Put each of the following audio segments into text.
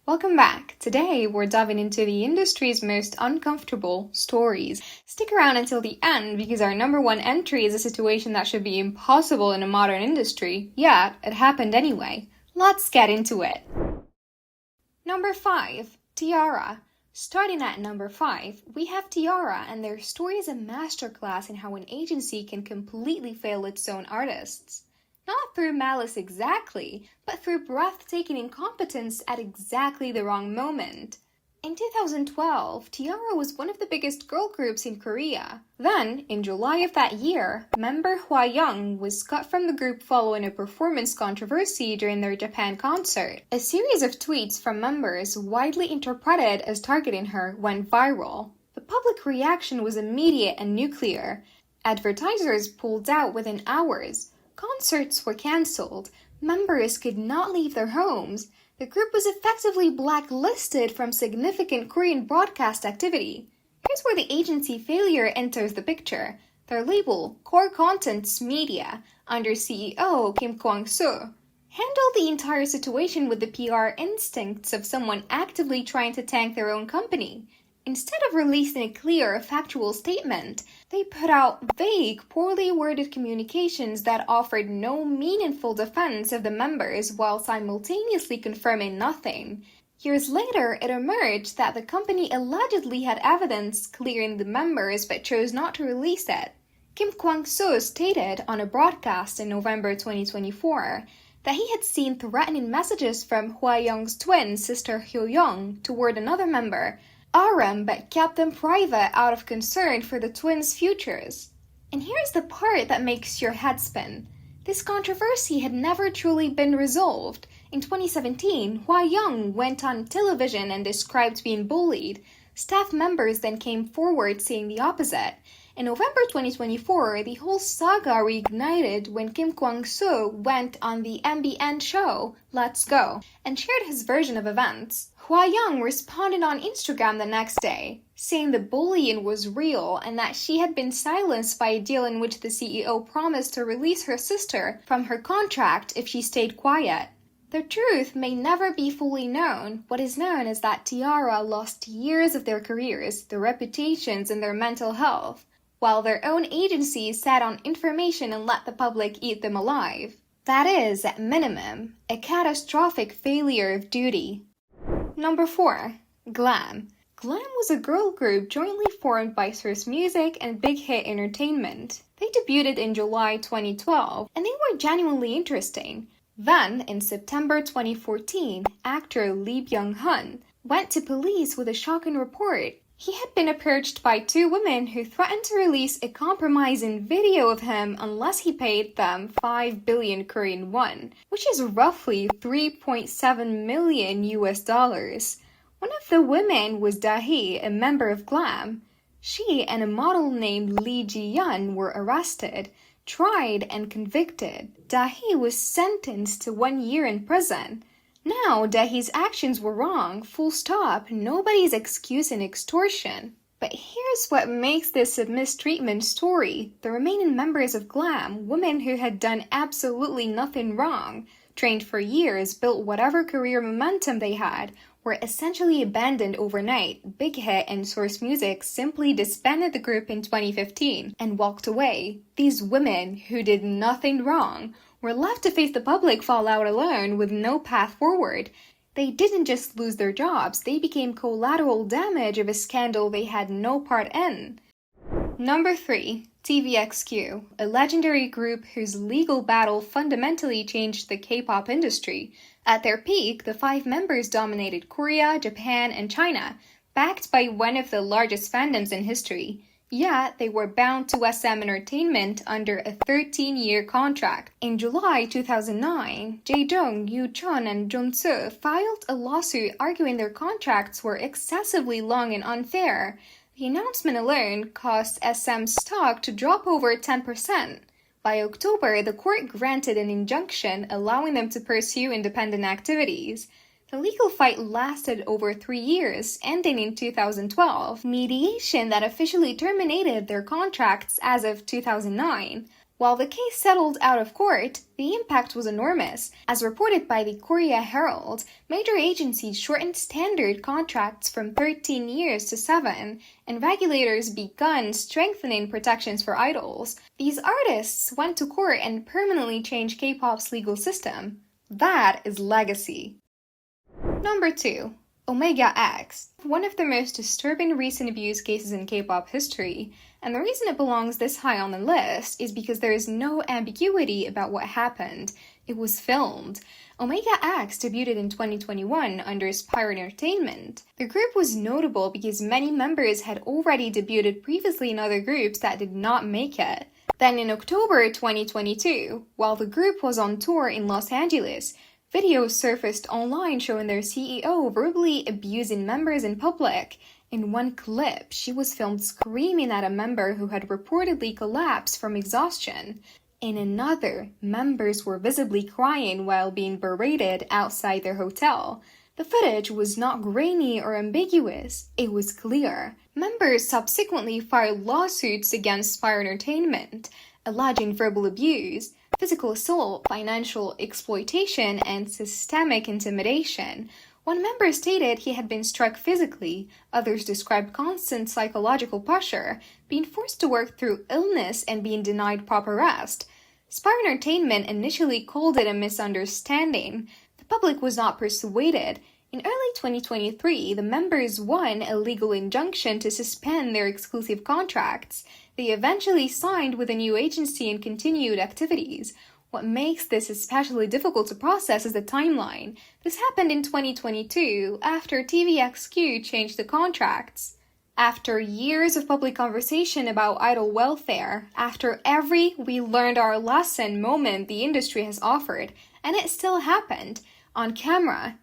Welcome back. Today, we're diving into the industry's most uncomfortable stories. Stick around until the end because our number one entry is a situation that should be impossible in a modern industry, yet it happened anyway. Let's get into it. Number 5. T-Ara. Starting at number 5, we have T-Ara, and their story is a masterclass in how an agency can completely fail its own artists. Not through malice exactly, but through breathtaking incompetence at exactly the wrong moment. In 2012, T-Ara was one of the biggest girl groups in Korea. Then, in July of that year, member Hwa-young was cut from the group following a performance controversy during their Japan concert. A series of tweets from members, widely interpreted as targeting her, went viral. The public reaction was immediate and nuclear. Advertisers pulled out within hours. Concerts were cancelled. Members could not leave their homes. The group was effectively blacklisted from significant Korean broadcast activity. Here's where the agency failure enters the picture. Their label, Core Contents Media, under CEO Kim Kwang-soo, handled the entire situation with the PR instincts of someone actively trying to tank their own company. Instead of releasing a clear, factual statement, they put out vague, poorly worded communications that offered no meaningful defense of the members while simultaneously confirming nothing. Years later, it emerged that the company allegedly had evidence clearing the members but chose not to release it. Kim Kwang-soo stated on a broadcast in November 2024 that he had seen threatening messages from Hwa-young's twin sister Hyo-young toward another member, RM, but kept them private out of concern for the twins' futures. And here's the part that makes your head spin. This controversy had never truly been resolved. In 2017, Hwa-young went on television and described being bullied. Staff members then came forward saying the opposite. In November 2024, the whole saga reignited when Kim Kwang-soo went on the MBN show, Let's Go, and shared his version of events. Hwa-young responded on Instagram the next day, saying the bullying was real and that she had been silenced by a deal in which the CEO promised to release her sister from her contract if she stayed quiet. The truth may never be fully known. What is known is that T-Ara lost years of their careers, their reputations, and their mental health, while their own agency sat on information and let the public eat them alive. That is, at minimum, a catastrophic failure of duty. Number 4. Glam. Glam was a girl group jointly formed by Source Music and Big Hit Entertainment. They debuted in July 2012, and they were genuinely interesting. Then, in September 2014, actor Lee Byung-hun went to police with a shocking report. He had been approached by 2 women who threatened to release a compromising video of him unless he paid them 5 billion Korean won, which is roughly 3.7 million US dollars. One of the women was Dahi, a member of Glam. She and a model named Lee Ji-yeon were arrested, tried, and convicted. Dahi was sentenced to 1 year in prison. Now, Dahi's actions were wrong, full stop, nobody's excusing extortion. But here's what makes this a mistreatment story. The remaining members of Glam, women who had done absolutely nothing wrong, trained for years, built whatever career momentum they had, were essentially abandoned overnight. Big Hit and Source Music simply disbanded the group in 2015 and walked away. These women, who did nothing wrong, were left to face the public fallout alone with no path forward. They didn't just lose their jobs, they became collateral damage of a scandal they had no part in. Number 3. TVXQ, a legendary group whose legal battle fundamentally changed the K-pop industry. At their peak, the 5 members dominated Korea, Japan, and China, backed by one of the largest fandoms in history. Yet, they were bound to SM Entertainment under a 13-year contract. In July 2009, Jae-jung, Yoo-chun, and Jong-soo filed a lawsuit arguing their contracts were excessively long and unfair. The announcement alone caused SM's stock to drop over 10%. By October, the court granted an injunction allowing them to pursue independent activities. The legal fight lasted over 3 years, ending in 2012, mediation that officially terminated their contracts as of 2009. While the case settled out of court, the impact was enormous. As reported by the Korea Herald, major agencies shortened standard contracts from 13 years to 7, and regulators began strengthening protections for idols. These artists went to court and permanently changed K-pop's legal system. That is legacy. Number 2. Omega X, one of the most disturbing recent abuse cases in K-pop history, and the reason it belongs this high on the list is because there is no ambiguity about what happened. It was filmed. Omega X debuted in 2021 under Spire Entertainment. The group was notable because many members had already debuted previously in other groups that did not make it. Then in October 2022, while the group was on tour in Los Angeles, videos surfaced online showing their CEO verbally abusing members in public. In one clip, she was filmed screaming at a member who had reportedly collapsed from exhaustion. In another, members were visibly crying while being berated outside their hotel. The footage was not grainy or ambiguous, it was clear. Members subsequently filed lawsuits against Spire Entertainment, alleging verbal abuse, physical assault, financial exploitation, and systemic intimidation. One member stated he had been struck physically, others described constant psychological pressure, being forced to work through illness, and being denied proper rest. Spire Entertainment initially called it a misunderstanding. The public was not persuaded. In early 2023, the members won a legal injunction to suspend their exclusive contracts. They eventually signed with a new agency and continued activities. What makes this especially difficult to process is the timeline. This happened in 2022, after TVXQ changed the contracts. After years of public conversation about idol welfare, after every "we learned our lesson" moment the industry has offered, and it still happened, on camera.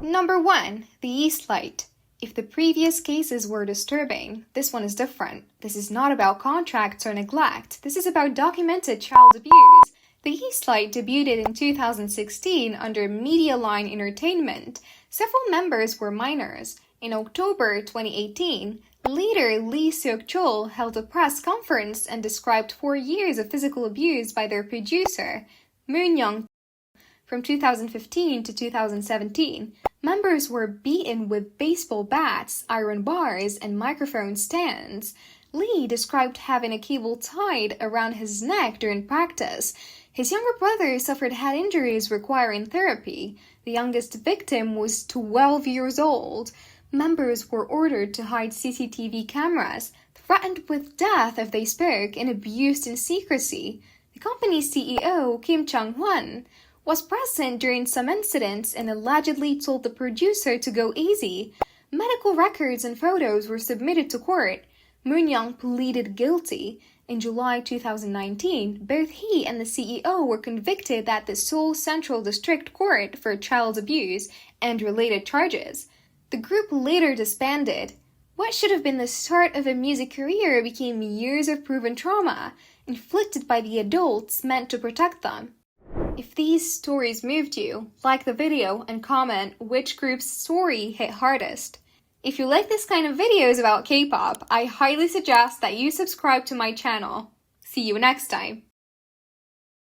Number 1. The Eastlight. If the previous cases were disturbing, this one is different. This is not about contracts or neglect. This is about documented child abuse. The Eastlight debuted in 2016 under Media Line Entertainment. Several members were minors. In October 2018, leader Lee Seok-chul held a press conference and described 4 years of physical abuse by their producer, Moon Young. From 2015 to 2017, members were beaten with baseball bats, iron bars, and microphone stands. Lee described having a cable tied around his neck during practice. His younger brother suffered head injuries requiring therapy. The youngest victim was 12 years old. Members were ordered to hide CCTV cameras, threatened with death if they spoke, and abused in secrecy. The company's CEO, Kim Chang-hwan, was present during some incidents and allegedly told the producer to go easy. Medical records and photos were submitted to court. Moon Young pleaded guilty. In July 2019, both he and the CEO were convicted at the Seoul Central District Court for child abuse and related charges. The group later disbanded. What should have been the start of a music career became years of proven trauma, inflicted by the adults meant to protect them. If these stories moved you, like the video and comment which group's story hit hardest. If you like this kind of videos about K-pop, I highly suggest that you subscribe to my channel. See you next time!